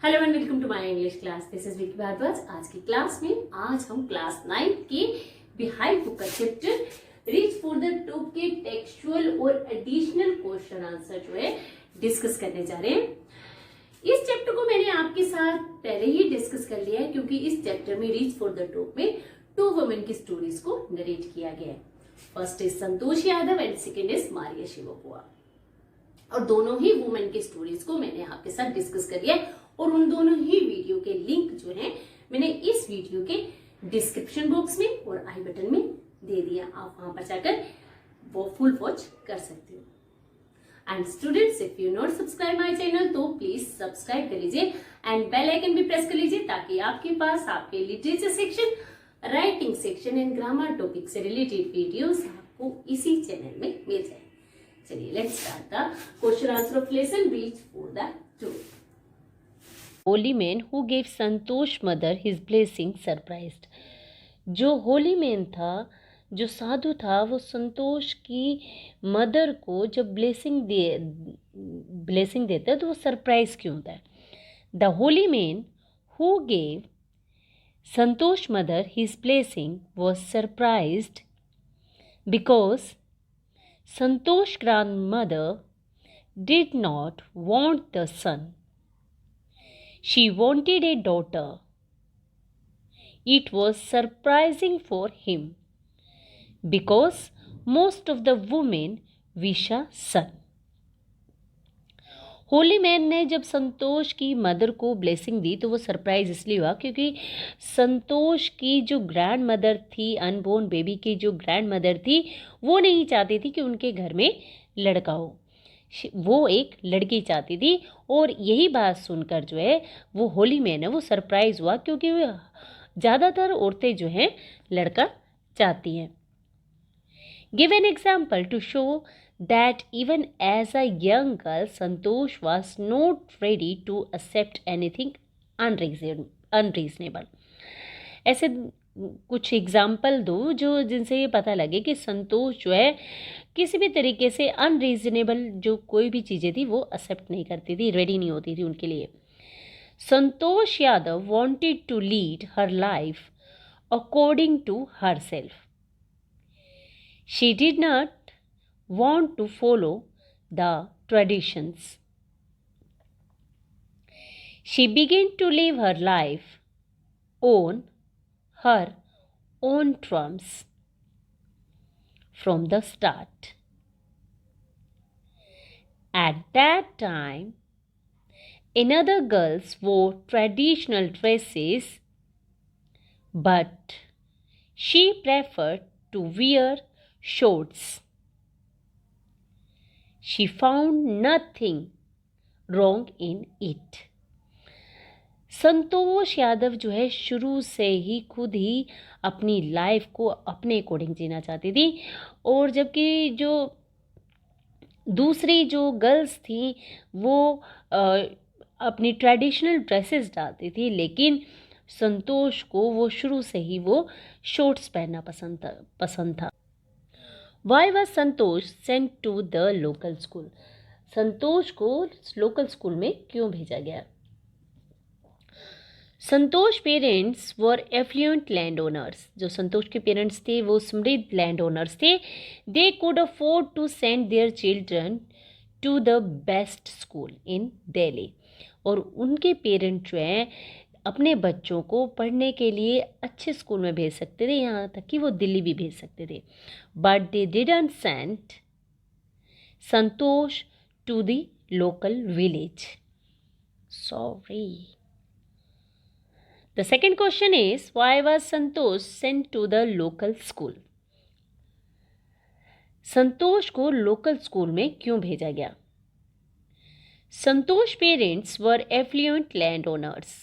Hello and welcome to my English class. This is Vicky Bhardwaj. आज की class में आज हम क्लास 9 के बिहाइंड बुक का chapter reach for the top के टेक्सचुअल और एडिशनल क्वेश्चन आंसर जो है डिस्कस करने जा रहे हैं। इस चैप्टर को मैंने आपके साथ पहले ही डिस्कस कर लिया है क्योंकि इस चैप्टर में रीच फॉर द टॉप में 2 वुमेन की स्टोरीज को नरेट किया गया है। First is Santosh Yadav and second is Maria Sharapova. और दोनों ही वुमेन की स्टोरीज को मैंने आपके साथ डिस्कस कर लिया है और उन दोनों ही वीडियो के लिंक जो है मैंने इस वीडियो के डिस्क्रिप्शन बॉक्स में और आई बटन में दे दिया। आप वहां पर जाकर वो फुल वॉच कर सकते हो। And students, if you not subscribe my channel तो प्लीज सब्सक्राइब कर लीजिए एंड बेल आइकन भी प्रेस कर लीजिए ताकि आपके पास आपके literature section, writing section and grammar topic से रिलेटेड वीडियोस आपको इसी चैनल में मिल जाए। चलिए let's start the question answer of lesson reach for the truth. Holi man who gave Santosh mother his blessing surprised. जो होली मैन था, जो साधु था, वो संतोष की मदर को जब ब्लेसिंग देता है तो वो सरप्राइज क्यों होता है? The Holi man who gave Santosh mother his blessing was surprised because Santosh grandmother did not want the son. She wanted a daughter. It was surprising for him because most of the women wish a son. Holi man ने जब संतोष की mother को blessing दी तो वो surprise इसलिए हुआ क्योंकि संतोष की जो ग्रैंड मदर थी, अनबोर्न बेबी की जो ग्रैंड मदर थी, वो नहीं चाहती थी कि उनके घर में लड़का हो, वो एक लड़की चाहती थी। और यही बात सुनकर जो है वो होली मैन है वो सरप्राइज हुआ क्योंकि ज़्यादातर औरतें जो हैं लड़का चाहती हैं। Give an example to show that even as a young girl, Santosh was not ready to accept anything unreasonable. ऐसे कुछ एग्जाम्पल दो जो जिनसे ये पता लगे कि संतोष जो है किसी भी तरीके से अनरीजनेबल जो कोई भी चीज़ें थी वो एक्सेप्ट नहीं करती थी, रेडी नहीं होती थी उनके लिए। Santosh Yadav wanted to lead her life according to herself. She did not want to follow the traditions. She began to live her life on her own terms from the start. At that time, another girls wore traditional dresses, but she preferred to wear shorts. She found nothing wrong in it. Santosh Yadav जो है शुरू से ही खुद ही अपनी life को अपने according जीना चाहती थी और जबकि जो दूसरी जो गर्ल्स थी वो अपनी ट्रेडिशनल ड्रेसेस डालती थी, लेकिन संतोष को वो शुरू से ही वो शॉर्ट्स पहनना पसंद था। Why was Santosh sent to the local school? संतोष को लोकल स्कूल में क्यों भेजा गया? Santosh parents were affluent land owners. जो संतोष के पेरेंट्स थे वो समृद्ध लैंड ओनर्स थे। They could afford to send their children to the best school in Delhi. और उनके पेरेंट जो हैं अपने बच्चों को पढ़ने के लिए अच्छे स्कूल में भेज सकते थे, यहाँ तक कि वो दिल्ली भी भेज सकते थे। But they didn't send Santosh to the local village. Sorry. The second question is why was Santosh sent to the local school? Santosh को लोकल स्कूल में क्यों भेजा गया? Santosh parents were affluent land owners.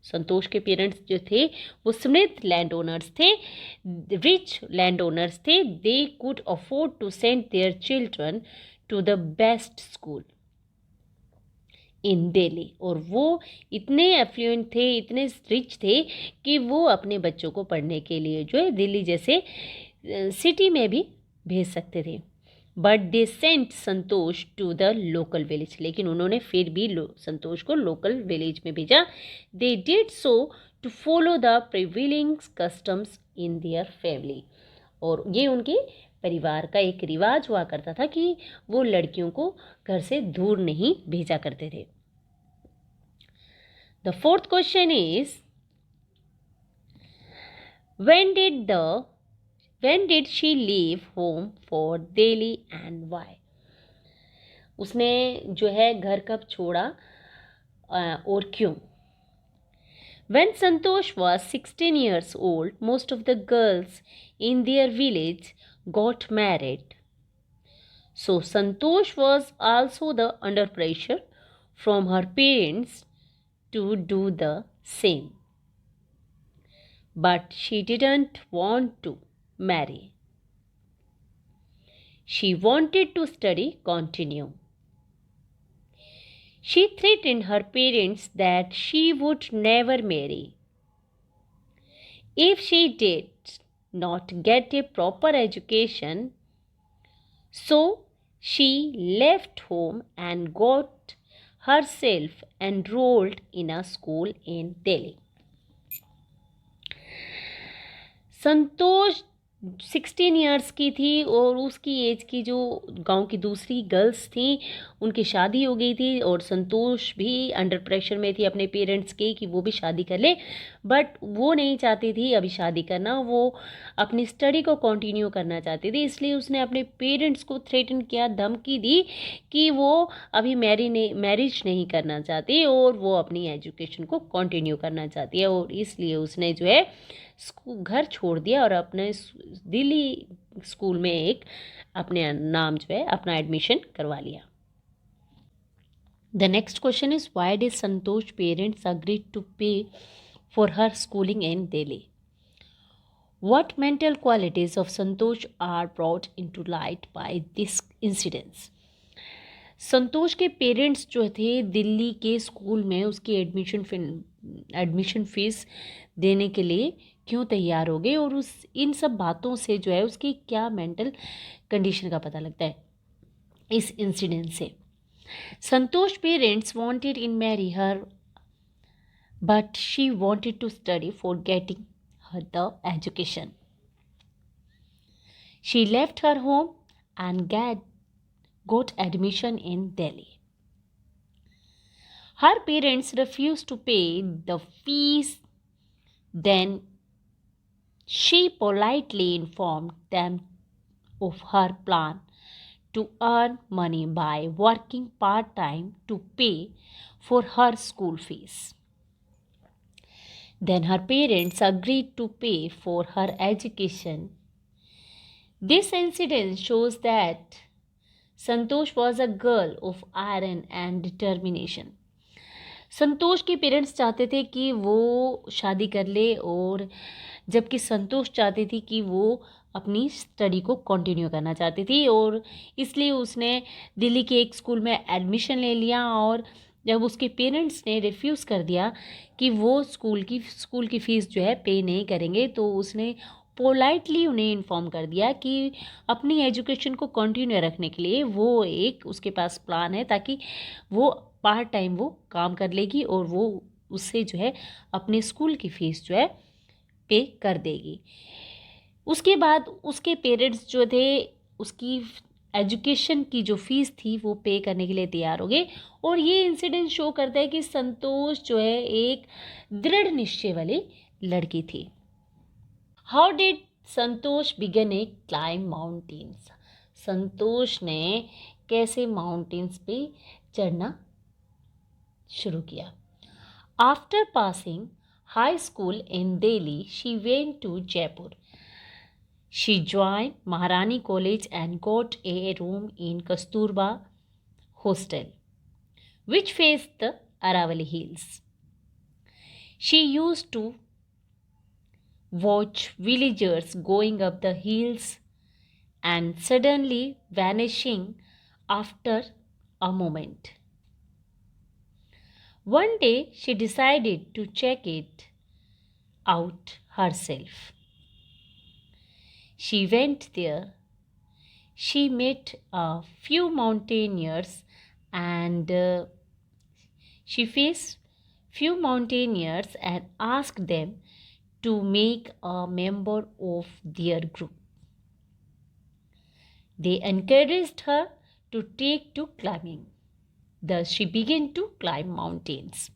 Santosh के पेरेंट्स जो थे वो समृद्ध लैंड ओनर्स थे, रिच लैंड ओनर्स थे। They could afford to send their children to the best school in Delhi. और वो इतने एफ्लुएंट थे, इतने रिच थे कि वो अपने बच्चों को पढ़ने के लिए जो है दिल्ली जैसे सिटी में भी भेज सकते थे। But they sent Santosh to the local village, लेकिन उन्होंने फिर भी संतोष को लोकल विलेज में भेजा. They did so to follow the prevailing customs in their family. और ये उनके परिवार का एक रिवाज हुआ करता था कि वो लड़कियों को घर से दूर नहीं भेजा करते थे. The fourth question is when did she leave home for Delhi and why? उसने जो है घर कब छोड़ा और क्यों? When Santosh was 16 years old, most of the girls in their village got married. So Santosh was also under pressure from her parents to do the same. But she didn't want to marry. She wanted to continue. She threatened her parents that she would never marry if she did not get a proper education. So she left home and got herself enrolled in a school in Delhi. Santosh 16 years की थी और उसकी as की जो गांव की दूसरी girls थी उनकी शादी हो गई थी और संतोष भी अंडर प्रेशर में थी अपने पेरेंट्स के कि वो भी शादी कर ले. बट वो नहीं चाहती थी अभी शादी करना, वो अपनी स्टडी को कंटिन्यू करना चाहती थी. इसलिए उसने अपने पेरेंट्स को थ्रेटन किया, धमकी दी कि वो अभी मैरिज नहीं करना चाहती और वो अपनी एजुकेशन को कंटिन्यू करना चाहती है. और इसलिए उसने जो है घर छोड़ दिया और अपने दिल्ली स्कूल में एक अपने नाम जो है अपना एडमिशन करवा लिया. The next question is why did Santosh parents agree to pay for her schooling in Delhi? What mental qualities of Santosh are brought into light by this incidents? संतोष के पेरेंट्स जो थे दिल्ली के स्कूल में उसकी एडमिशन फीस देने के लिए क्यों तैयार हो गए और उस इन सब बातों से जो है उसकी क्या मेंटल कंडीशन का पता लगता है इस इंसिडेंट से. Santosh parents wanted in marry her but she wanted to study for getting her the education. She left her home and got admission in Delhi. Her parents refused to pay the fees. Then she politely informed them of her plan to earn money by working part-time to pay for her school fees. Then her parents agreed to pay for her education. This incident shows that Santosh was a girl of iron and determination. संतोष के parents चाहते थे कि वो शादी कर ले और जबकि संतोष चाहती थी कि वो अपनी स्टडी को कंटिन्यू करना चाहती थी और इसलिए उसने दिल्ली के एक स्कूल में एडमिशन ले लिया. और जब उसके पेरेंट्स ने रिफ्यूज़ कर दिया कि वो स्कूल की फ़ीस जो है पे नहीं करेंगे तो उसने पोलाइटली उन्हें इन्फॉर्म कर दिया कि अपनी एजुकेशन को कंटिन्यू रखने के लिए वो एक उसके पास प्लान है ताकि वो पार्ट टाइम वो काम कर लेगी और वो उससे जो है अपने स्कूल की फ़ीस जो है पे कर देगी. उसके बाद उसके पेरेंट्स जो थे उसकी एजुकेशन की जो फ़ीस थी वो पे करने के लिए तैयार हो गए. और ये इंसिडेंट शो करता है कि संतोष जो है एक दृढ़ निश्चय वाली लड़की थी. How did Santosh begin a climb mountains? Santosh ने कैसे माउंटेन्स पे चढ़ना शुरू किया? After passing high school in Delhi she went to Jaipur. She joined Maharani College and got a room in Kasturba Hostel, which faced the Aravalli Hills. She used to watch villagers going up the hills and suddenly vanishing after a moment. One day she decided to check it out herself. She went there. she met a few mountaineers and she faced few mountaineers and asked them to make a member of their group. They encouraged her to take to climbing. Thus she began to climb mountains.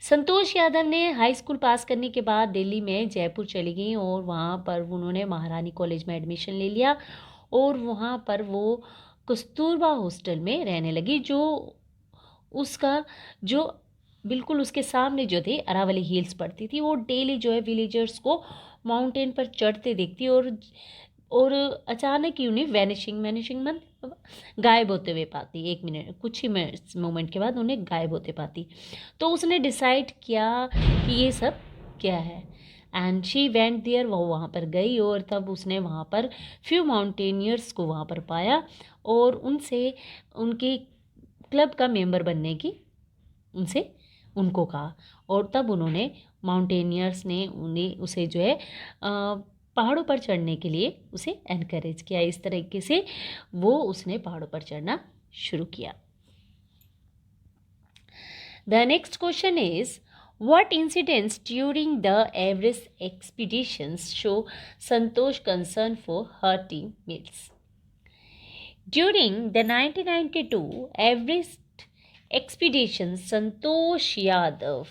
संतोष यादव ने high school पास करने के बाद दिल्ली में जयपुर चली गई और वहाँ पर उन्होंने महारानी कॉलेज में एडमिशन ले लिया और वहाँ पर वो कस्तूरबा हॉस्टल में रहने लगी, जो उसका जो बिल्कुल उसके सामने जो थी अरावली हिल्स पड़ती थी। वो डेली जो है विलेजर्स को माउंटेन पर चढ़ते देखती और अचानक ही उन्हें वैनिशिंग मतलब गायब होते हुए पाती। एक मिनट कुछ ही मोमेंट के बाद उन्हें गायब होते पाती। तो उसने डिसाइड किया कि ये सब क्या है एंड शी वेंट देयर। वो वहाँ पर गई और तब उसने वहाँ पर फ्यू माउंटेनियर्स को वहाँ पर पाया और उनसे उनके क्लब का मेंबर बनने की उनको कहा और तब उन्होंने माउंटेनियर्स ने उसे जो है पहाड़ों पर चढ़ने के लिए उसे एनकरेज किया। इस तरीके से उसने पहाड़ों पर चढ़ना शुरू किया। The next question is what incidents during the Everest expeditions show Santosh concern for her teammates? During the 1992 Everest expedition, Santosh Yadav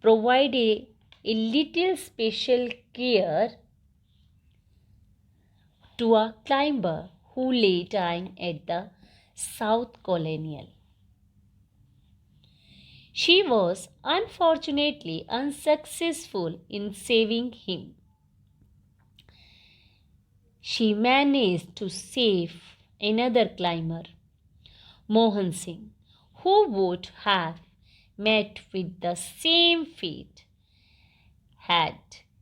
provided a little special care to a climber who lay dying at the South Colonial. She was unfortunately unsuccessful in saving him. She managed to save another climber, Mohan Singh, who would have met with the same fate had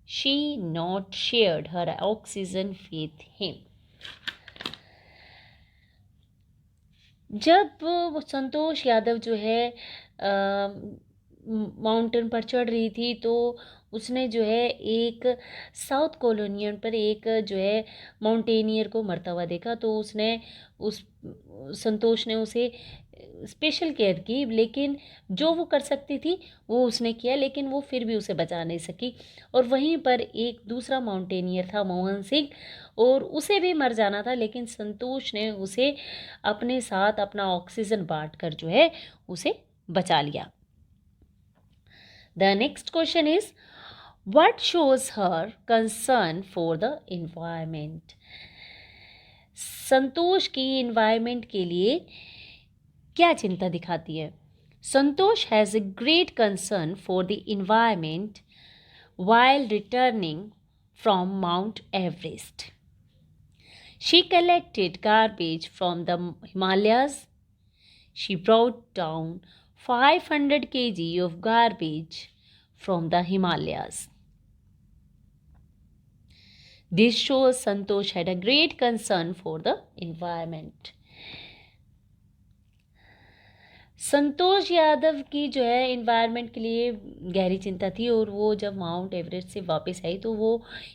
she not shared her oxygen with him. जब वो संतोष यादव जो है mountain पर चढ़ रही थी तो उसने जो है एक साउथ कॉलोनियन पर एक जो है माउंटेनियर को मरता हुआ देखा। तो संतोष ने उसे स्पेशल केयर की, लेकिन जो वो कर सकती थी वो उसने किया, लेकिन वो फिर भी उसे बचा नहीं सकी। और वहीं पर एक दूसरा माउंटेनियर था मोहन सिंह और उसे भी मर जाना था, लेकिन संतोष ने उसे अपने साथ अपना ऑक्सीजन बांट कर जो है उसे बचा लिया। The next question is what shows her concern for the environment? Santosh की एनवायरमेंट के लिए क्या चिंता दिखाती है? Santosh has a great concern for the environment while returning from Mount Everest. She collected garbage from the Himalayas. She brought down 500 kg of garbage from the Himalayas. This shows Santosh had a great concern for the environment. Santosh Yadav की जो है environment के लिए गहरी चिंता थी और वो जब माउंट एवरेस्ट से वापस आई तो वो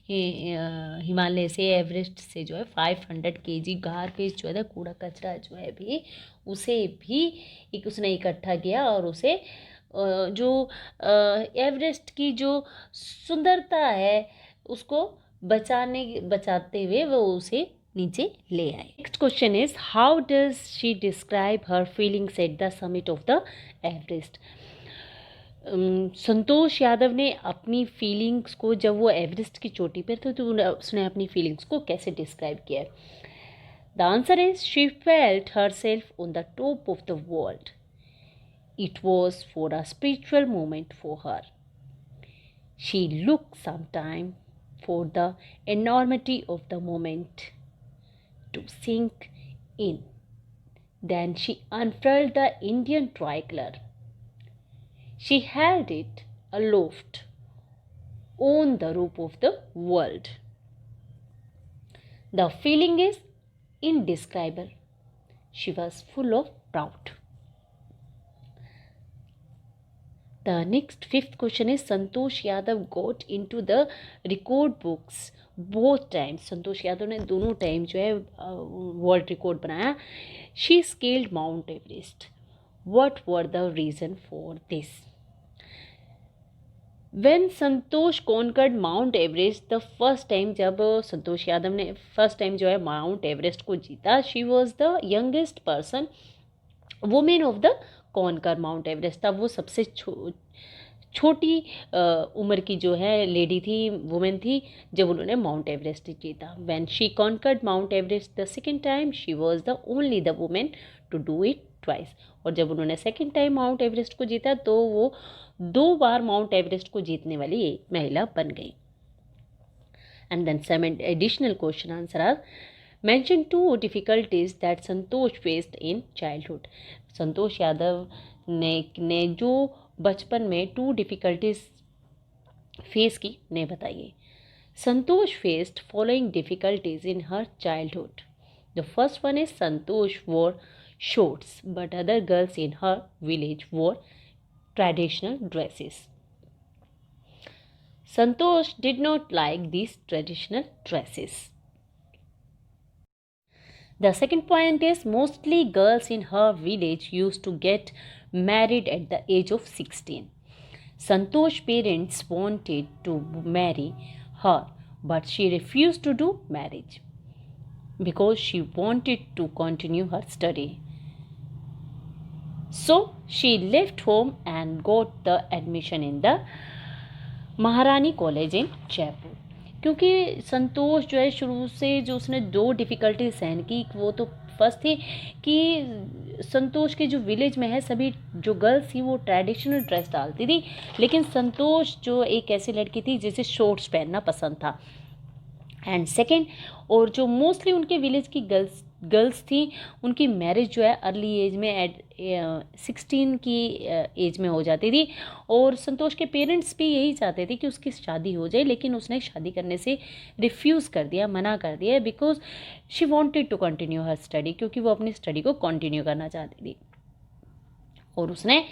हिमालय से एवरेस्ट से जो है 500 kg गार्बेज जो है ना, कूड़ा कचरा जो है भी उसे भी उसने इकट्ठा किया और उसे जो एवरेस्ट की जो सुंदरता है उसको बचाते हुए वो उसे नीचे ले आए। Next question is how does she describe her feelings at the summit of the Everest? Santosh Yadav ने अपनी फीलिंग्स को जब वो एवरेस्ट की चोटी पर थे तो उसने अपनी फीलिंग्स को कैसे डिस्क्राइब किया? The answer is she felt herself on the top of the world. It was for a spiritual moment for her. She look some time for the enormity of the moment to sink in. Then she unfurled the Indian tricolor. She held it aloft on the roof of the world. The feeling is indescribable. She was full of pride. The next fifth question is Santosh Yadav got into the record books both times. संतोष यादव ने दोनों time जो है world record बनाया. She scaled Mount Everest. What were the reason for this? When Santosh conquered Mount Everest the first time, जब संतोष यादव ने first time जो है mount Everest को जीता, she was the youngest person, women of the conquer mount Everest. तब वो सबसे छोटी उम्र की जो है लेडी थी, वुमेन थी, जब उन्होंने माउंट एवरेस्ट जीता. When she conquered Mount Everest the second time, she was the only the women to do it twice. और जब उन्होंने सेकेंड टाइम माउंट एवरेस्ट को जीता तो वो 2 बार माउंट एवरेस्ट को जीतने वाली एक महिला बन गई. And then 7 additional question answer are Mention 2 difficulties that Santosh faced in childhood. Santosh Yadav ने जो बचपन में 2 difficulties फेस की ने बताइए. संतोष faced following difficulties in her childhood. The first one is Santosh wore shorts, but other girls in her village wore traditional dresses. Santosh did not like these traditional dresses. The second point is mostly girls in her village used to get married at the age of 16. Santosh's parents wanted to marry her, but she refused to do marriage because she wanted to continue her study. So she left home and got the admission in the Maharani College in Jaipur. क्योंकि संतोष जो है शुरू से जो उसने 2 difficulty सहन की, वो तो फर्स्ट थी कि संतोष के जो विलेज में है सभी जो गर्ल्स थी वो ट्रेडिशनल ड्रेस डालती थी, लेकिन संतोष जो एक ऐसी लड़की थी जिसे शॉर्ट्स पहनना पसंद था. एंड सेकेंड, और जो मोस्टली उनके विलेज की गर्ल्स थी उनकी मैरिज जो है अर्ली एज में 16 की एज में हो जाती थी. और संतोष के पेरेंट्स भी यही चाहते थे कि उसकी शादी हो जाए, लेकिन उसने शादी करने से रिफ्यूज़ कर दिया, मना कर दिया, because she wanted to continue her study, क्योंकि वो अपनी स्टडी को कंटिन्यू करना चाहती थी. और उसने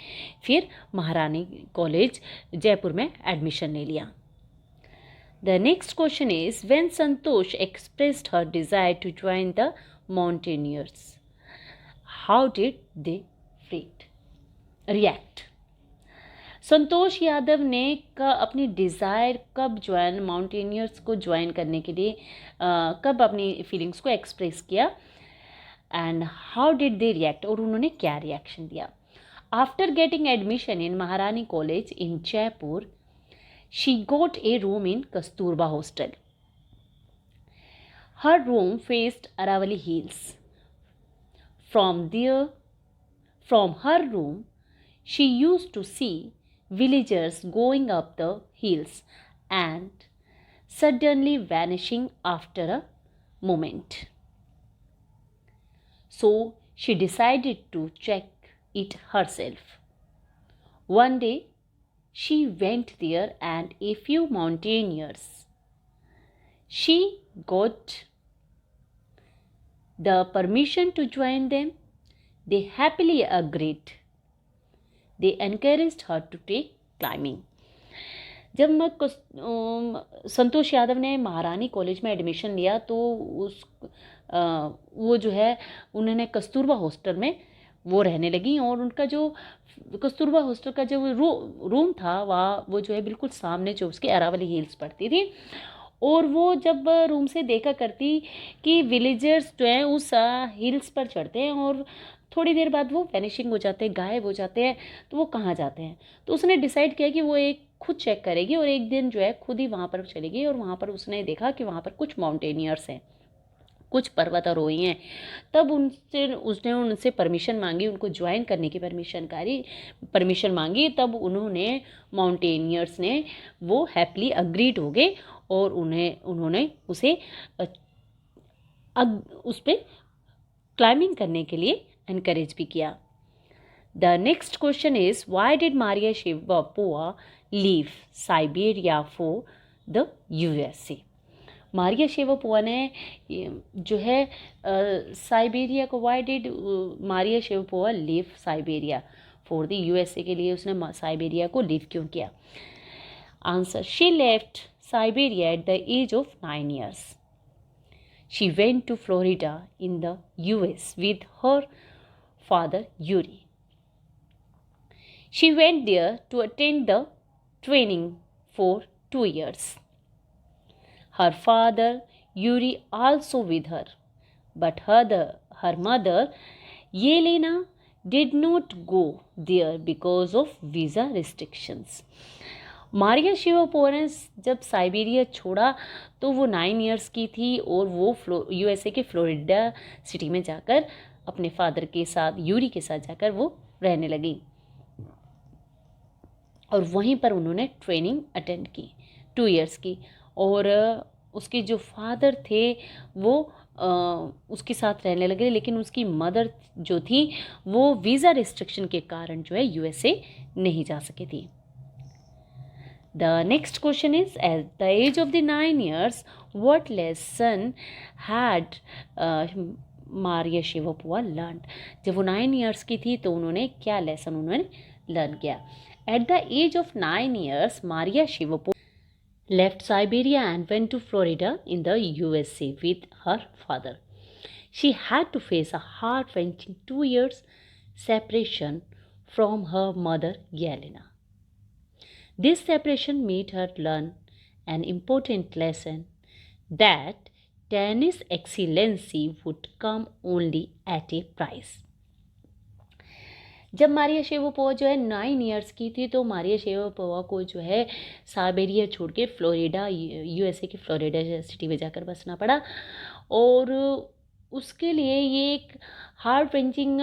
फिर महारानी कॉलेज जयपुर में एडमिशन ले लिया. The next question is when Santosh expressed her desire to join the mountaineers, how did they react? संतोष यादव ने अपनी डिज़ायर कब माउंटेनियर्स को ज्वाइन करने के लिए कब अपनी फीलिंग्स को एक्सप्रेस किया, and how did they react, और उन्होंने क्या रिएक्शन दिया. आफ्टर गेटिंग एडमिशन इन महारानी college in Jaipur, she got a room in Kasturba Hostel. Her room faced Aravali Hills. From her room, she used to see villagers going up the hills and suddenly vanishing after a moment. So she decided to check it herself. One day, she went there and a few mountaineers. She got the permission to join them. They happily agreed. They encouraged her to take climbing. जब संतोष यादव ने महारानी college में admission लिया तो वो जो है उन्होंने कस्तूरबा हॉस्टल में वो रहने लगी. और उनका जो कस्तूरबा हॉस्टल का जो रूम था वो जो है बिल्कुल सामने जो उसके अरावली हिल्स पड़ती थी. और वो जब रूम से देखा करती कि विलेजर्स जो हैं उस हिल्स पर चढ़ते हैं और थोड़ी देर बाद वो वैनिशिंग हो जाते हैं, गायब हो जाते हैं, तो वो कहाँ जाते हैं. तो उसने डिसाइड किया कि वो एक खुद चेक करेगी और एक दिन जो है खुद ही वहाँ पर चलेगी. और वहाँ पर उसने देखा कि वहाँ पर कुछ माउंटेनियर्स हैं, कुछ पर्वतारोही हैं. तब उसने उनसे परमिशन मांगी, उनको ज्वाइन करने की परमिशन मांगी. तब उन्होंने माउंटेनियर्स ने वो हैप्पीली अग्रीड हो गए और उन्होंने उसे उस पर क्लाइंबिंग करने के लिए एनकरेज भी किया. The next question is why did Maria Sharapova leave Siberia for the USA? Maria Sharapova ने जो है साइबेरिया को, why did Maria Sharapova leave Siberia for the, USA के लिए उसने साइबेरिया को लीव क्यों किया? Answer, she left Siberia at the age of 9 years. She went to Florida in the US with her father Yuri. She went there to attend the training for 2 years. Her father Yuri also with her, but her mother Yelena did not go there because of visa restrictions. Maria Sharapova ने जब Siberia छोड़ा तो वो 9 years की थी और वो USA के फ्लोरिडा सिटी में जाकर अपने फादर के साथ, यूरी के साथ जाकर वो रहने लगी और वहीं पर उन्होंने ट्रेनिंग अटेंड की 2 years की। और उसके जो फादर थे वो उसके साथ रहने लगे, लेकिन उसकी मदर जो थी वो वीज़ा रिस्ट्रिक्शन के कारण जो है यूएसए नहीं जा सकी थी। The next question is, at the age of the 9 years, what lesson had Maria Shivapova learned? जब वो 9 years की थी तो उन्होंने क्या लेसन उन्होंने लर्न किया? At the age of 9 years, Maria Shivapova left Siberia and went to Florida in the USA with her father. She had to face a heart-wrenching 2 years separation from her mother Yelena. This separation made her learn an important lesson that tennis excellency would come only at a price. जब मारिया शेवोपोवा जो है 9 years की थी तो मारिया शेवोपोवा को जो है Siberia छोड़ के फ्लोरिडा, यूएसए के फ्लोरिडा सिटी में जाकर बसना पड़ा और उसके लिए ये एक हार्ट रेंचिंग,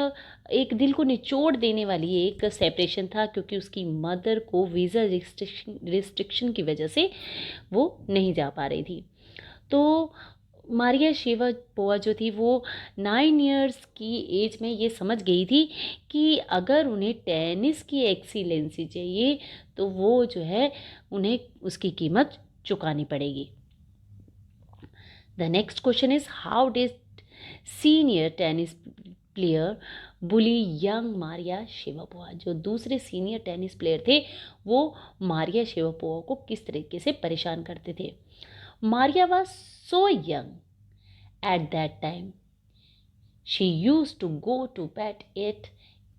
एक दिल को निचोड़ देने वाली एक सेपरेशन था, क्योंकि उसकी मदर को वीज़ा रिस्ट्रिक्शन की वजह से वो नहीं जा पा रही थी। तो मारिया शेवापोवा जो थी वो 9 years की एज में ये समझ गई थी कि अगर उन्हें टेनिस की एक्सीलेंसी चाहिए तो वो जो है उन्हें उसकी कीमत चुकानी पड़ेगी। The next question is, how did senior tennis player bully young Maria Sharapova? जो दूसरे सीनियर टेनिस प्लेयर थे वो मारिया शेवापोवा को किस तरीके से परेशान करते थे? Maria was so young at that time, she used to go to bed at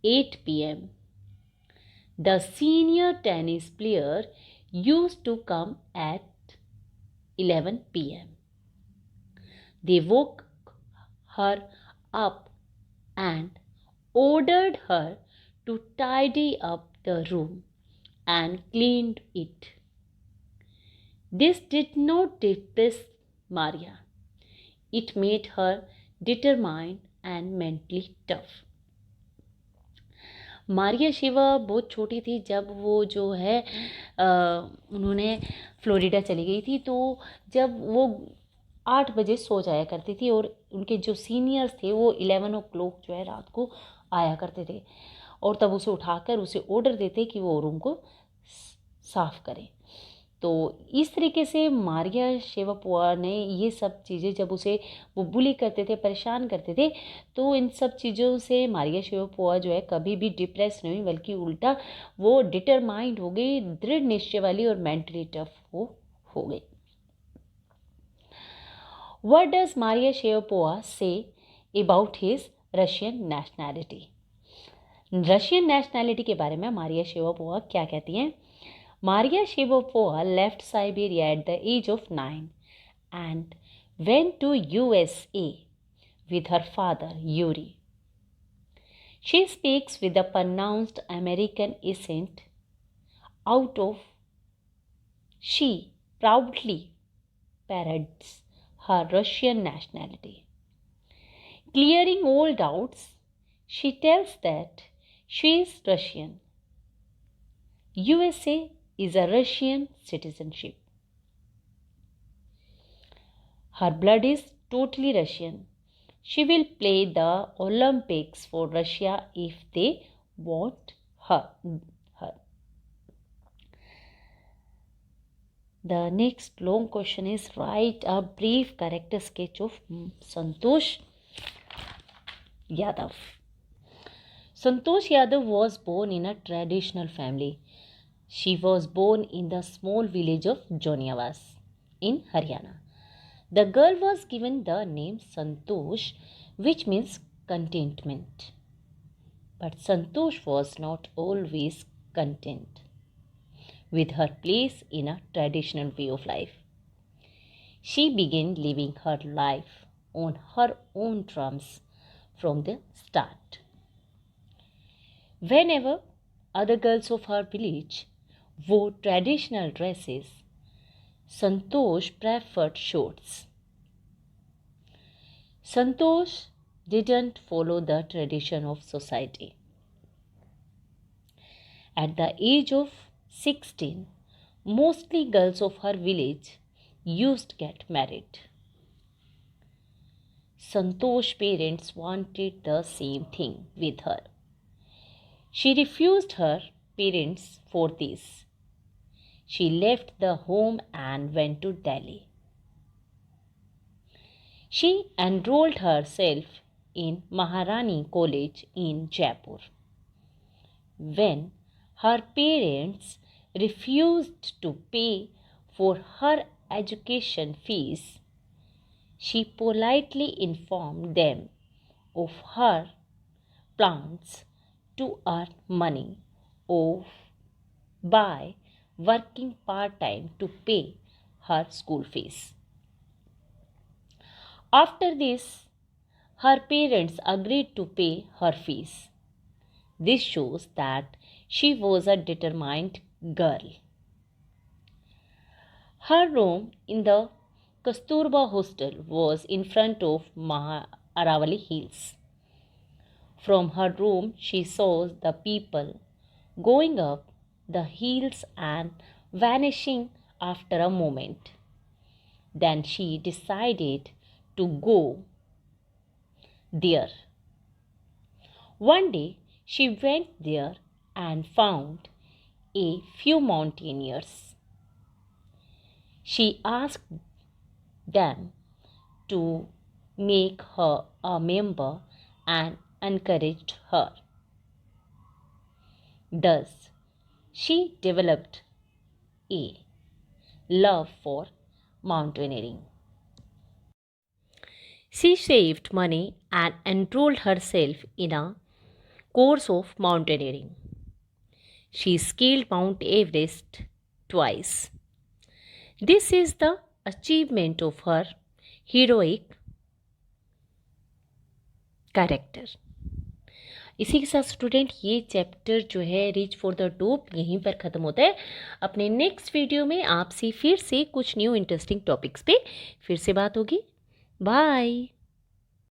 8 PM. The senior tennis player used to come at 11 PM. They woke her up and ordered her to tidy up the room and cleaned it. This did not depress Maria. It made her determined and mentally tough. Maria Shiva बहुत छोटी थी जब वो जो है उन्होंने Florida चली गई थी। तो जब वो 8 बजे सो जाया करती थी और उनके जो सीनियर्स थे वो 11 o'clock जो है रात को आया करते थे और तब उसे उठाकर उसे ऑर्डर देते कि वो रूम को साफ़ करे। तो इस तरीके से मारिया शेवापोवा ने ये सब चीज़ें, जब उसे वो बुली करते थे, परेशान करते थे, तो इन सब चीज़ों से मारिया शेवापोवा जो है कभी भी डिप्रेस नहीं हुई, बल्कि उल्टा वो डिटरमाइंड हो गई, दृढ़ निश्चय वाली और मेंटली टफ हो गई। What does Maria Sharapova say about his Russian nationality? Russian nationality के बारे में मारिया शेवापोवा क्या कहती हैं? Maria Sharapova left Siberia at the age of 9 and went to USA with her father Yuri. She speaks with a pronounced American accent. She proudly parades her Russian nationality. Clearing all doubts, she tells that she is Russian. USA is a Russian citizenship. Her blood is totally Russian. She will play the Olympics for Russia if they want her. The next long question is, write a brief character sketch of Santosh Yadav. Santosh Yadav was born in a traditional family. She was born in the small village of Joniawas in Haryana. The girl was given the name Santosh, which means contentment. But Santosh was not always content with her place in a traditional way of life. She began living her life on her own terms from the start. Whenever other girls of her village wore traditional dresses, Santosh preferred shorts. Santosh didn't follow the tradition of society. At the age of 16, mostly girls of her village used to get married. Santosh's parents wanted the same thing with her. She refused her parents for this. She left the home and went to Delhi. She enrolled herself in Maharani College in Jaipur. When her parents refused to pay for her education fees, she politely informed them of her plans to earn money of by working part-time to pay her school fees. After this, her parents agreed to pay her fees. This shows that she was a determined girl. Her room in the Kasturba hostel was in front of Aravali Hills. From her room, she saw the people going up the hills and vanishing after a moment. Then she decided to go there. One day, she went there and found a few mountaineers. She asked them to make her a member and encouraged her. Thus, she developed a love for mountaineering. She saved money and enrolled herself in a course of mountaineering. She scaled Mount Everest twice. This is the achievement of her heroic character. इसी के साथ student ये chapter जो है reach for the top यहीं पर ख़त्म होता है. अपने नेक्स्ट वीडियो में आपसे फिर से कुछ न्यू इंटरेस्टिंग टॉपिक्स पे फिर से बात होगी. बाय.